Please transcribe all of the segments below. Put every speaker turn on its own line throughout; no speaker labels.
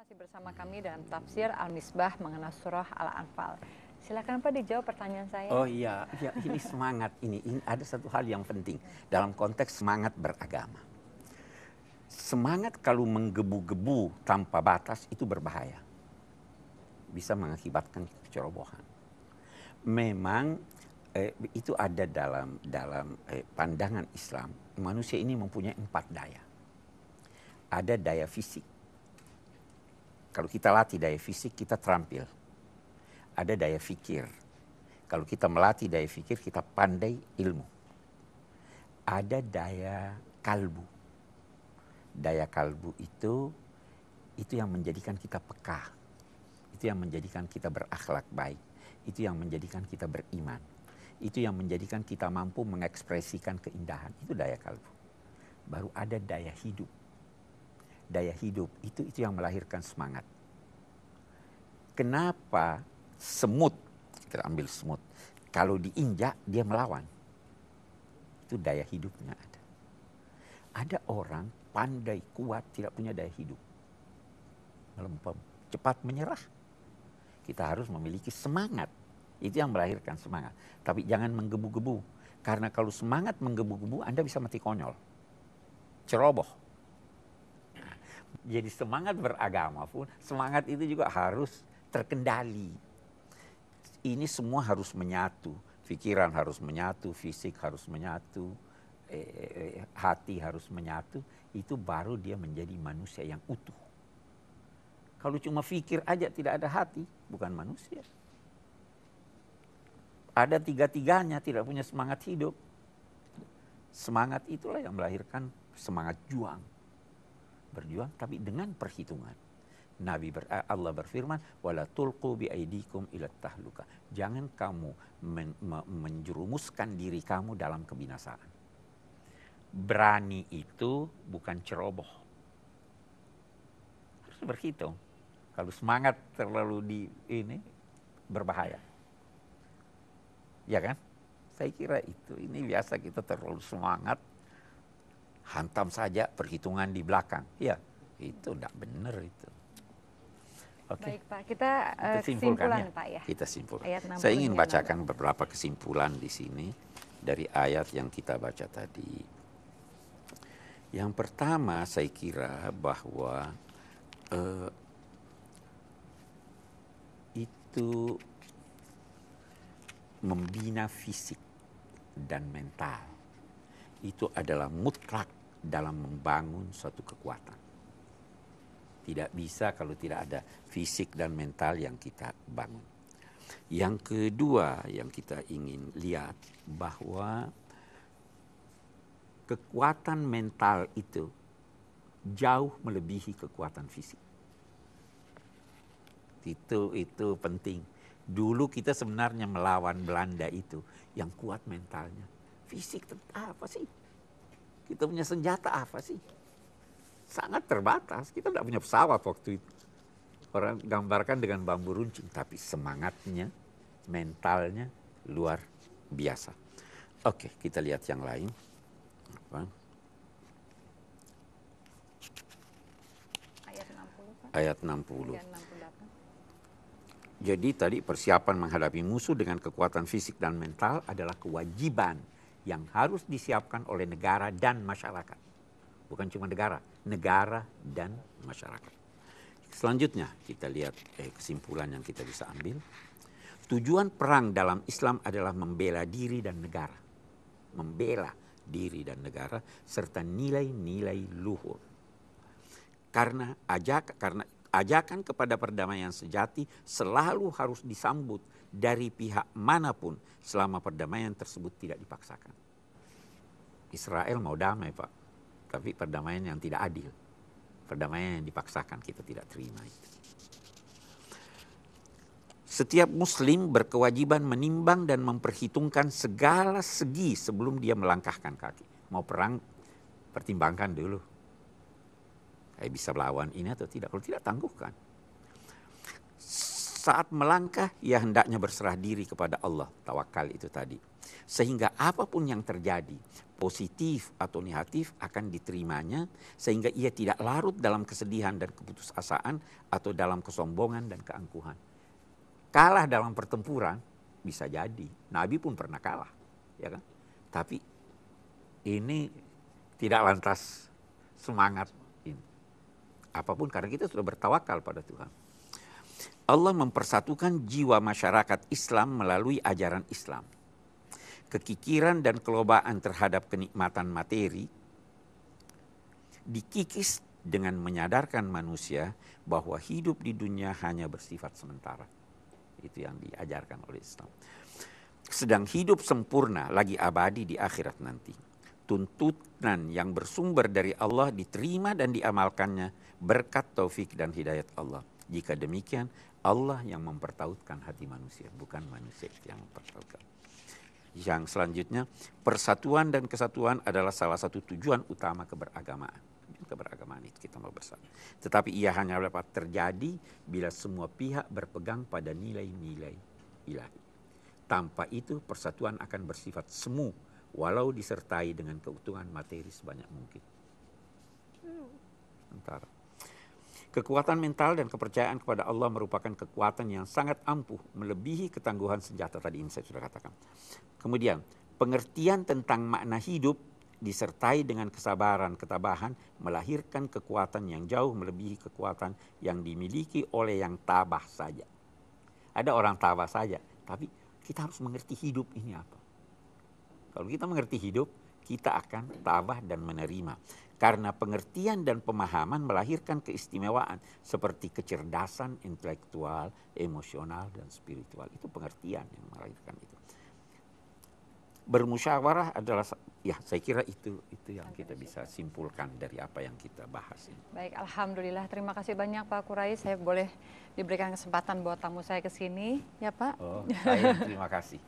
masih bersama kami dalam tafsir Al-Misbah mengenai surah Al-Anfal. Silakan Pak dijawab pertanyaan saya.
Oh iya, ya, ini semangat ini ada satu hal yang penting dalam konteks semangat beragama. Semangat kalau menggebu-gebu tanpa batas itu berbahaya. Bisa mengakibatkan kecerobohan. Memang itu ada dalam pandangan Islam. Manusia ini mempunyai 4 daya. Ada daya fisik. Kalau kita latih daya fisik, kita terampil. Ada daya fikir. Kalau kita melatih daya fikir, kita pandai ilmu. Ada daya kalbu. Daya kalbu itu yang menjadikan kita peka. Itu yang menjadikan kita berakhlak baik. Itu yang menjadikan kita beriman. Itu yang menjadikan kita mampu mengekspresikan keindahan. Itu daya kalbu. Baru ada daya hidup. Daya hidup itu yang melahirkan semangat. Kenapa semut, kita ambil semut, kalau diinjak dia melawan. Itu daya hidupnya ada. Ada orang pandai, kuat, tidak punya daya hidup. Melempem, cepat menyerah. Kita harus memiliki semangat. Itu yang melahirkan semangat. Tapi jangan menggebu-gebu. Karena kalau semangat menggebu-gebu, Anda bisa mati konyol. Ceroboh. Jadi semangat beragama pun, semangat itu juga harus terkendali. Ini semua harus menyatu. Pikiran harus menyatu, fisik harus menyatu, hati harus menyatu. Itu baru dia menjadi manusia yang utuh. Kalau cuma pikir aja tidak ada hati, bukan manusia. Ada tiga-tiganya tidak punya semangat hidup. Semangat itulah yang melahirkan semangat juang. Berjuang tapi dengan perhitungan. Allah berfirman, wala tulqu biaidikum ila tahluka. Jangan kamu menjerumuskan diri kamu dalam kebinasaan. Berani itu bukan ceroboh. Harus berhitung. Kalau semangat terlalu berbahaya. Ya kan? Saya kira ini biasa kita terlalu semangat. Hantam saja perhitungan di belakang. Ya, itu tidak benar itu.
Okay. Baik Pak, kita
simpulkan
Pak ya.
Kita simpulkan. Saya ingin bacakan beberapa kesimpulan di sini dari ayat yang kita baca tadi. Yang pertama saya kira bahwa itu membina fisik dan mental. Itu adalah mutlak dalam membangun suatu kekuatan. Tidak bisa kalau tidak ada fisik dan mental yang kita bangun. Yang kedua yang kita ingin lihat bahwa kekuatan mental itu jauh melebihi kekuatan fisik. Itu penting. Dulu kita sebenarnya melawan Belanda itu yang kuat mentalnya. Fisik apa sih? Kita punya senjata apa sih? Sangat terbatas. Kita tidak punya pesawat waktu itu. Orang gambarkan dengan bambu runcing. Tapi semangatnya, mentalnya luar biasa. Oke, kita lihat yang lain.
Ayat 60, Pak.
Ayat 60. Jadi tadi persiapan menghadapi musuh dengan kekuatan fisik dan mental adalah kewajiban yang harus disiapkan oleh negara dan masyarakat. Bukan cuma negara dan masyarakat. Selanjutnya kita lihat kesimpulan yang kita bisa ambil. Tujuan perang dalam Islam adalah membela diri dan negara. Membela diri dan negara serta nilai-nilai luhur. Karena ajakan kepada perdamaian sejati selalu harus disambut dari pihak manapun selama perdamaian tersebut tidak dipaksakan. Israel mau damai Pak, tapi perdamaian yang tidak adil. Perdamaian yang dipaksakan kita tidak terima itu. Setiap muslim berkewajiban menimbang dan memperhitungkan segala segi sebelum dia melangkahkan kaki. Mau perang, pertimbangkan dulu. Saya bisa melawan ini atau tidak. Kalau tidak, tangguhkan. Saat melangkah, ia hendaknya berserah diri kepada Allah. Tawakal itu tadi. Sehingga apapun yang terjadi, positif atau negatif akan diterimanya sehingga ia tidak larut dalam kesedihan dan keputusasaan atau dalam kesombongan dan keangkuhan. Kalah dalam pertempuran bisa jadi. Nabi pun pernah kalah, ya kan? Tapi ini tidak lantas semangat ini. Apapun karena kita sudah bertawakal pada Tuhan. Allah mempersatukan jiwa masyarakat Islam melalui ajaran Islam. Kekikiran dan kelobaan terhadap kenikmatan materi dikikis dengan menyadarkan manusia bahwa hidup di dunia hanya bersifat sementara. Itu yang diajarkan oleh Islam. Sedang hidup sempurna lagi abadi di akhirat nanti. Tuntunan yang bersumber dari Allah diterima dan diamalkannya berkat taufik dan hidayat Allah. Jika demikian, Allah yang mempertautkan hati manusia, bukan manusia yang mempertautkan. Yang selanjutnya, persatuan dan kesatuan adalah salah satu tujuan utama keberagamaan. Keberagamaan itu kita mau bersatu. Tetapi ia hanya dapat terjadi bila semua pihak berpegang pada nilai-nilai ilahi. Tanpa itu persatuan akan bersifat semu, walau disertai dengan keutuhan materi sebanyak mungkin. Sementara kekuatan mental dan kepercayaan kepada Allah merupakan kekuatan yang sangat ampuh, melebihi ketangguhan senjata tadi yang saya sudah katakan. Kemudian, pengertian tentang makna hidup disertai dengan kesabaran, ketabahan, melahirkan kekuatan yang jauh melebihi kekuatan yang dimiliki oleh yang tabah saja. Ada orang tabah saja, tapi kita harus mengerti hidup ini apa. Kalau kita mengerti hidup, kita akan tabah dan menerima. Karena pengertian dan pemahaman melahirkan keistimewaan seperti kecerdasan intelektual, emosional, dan spiritual. Itu pengertian yang melahirkan itu. Bermusyawarah adalah, ya saya kira itu yang kita bisa simpulkan dari apa yang kita bahas ini.
Baik, alhamdulillah. Terima kasih banyak Pak Quraish. Saya boleh diberikan kesempatan buat tamu saya ke sini, ya Pak.
Oh, saya terima kasih.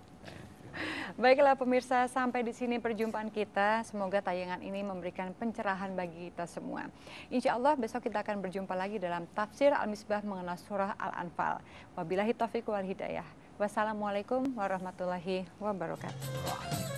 Baiklah pemirsa, sampai di sini perjumpaan kita. Semoga tayangan ini memberikan pencerahan bagi kita semua. Insya Allah besok kita akan berjumpa lagi dalam tafsir Al-Misbah mengenai surah Al-Anfal. Wabillahi taufiq wal hidayah. Wassalamualaikum warahmatullahi wabarakatuh.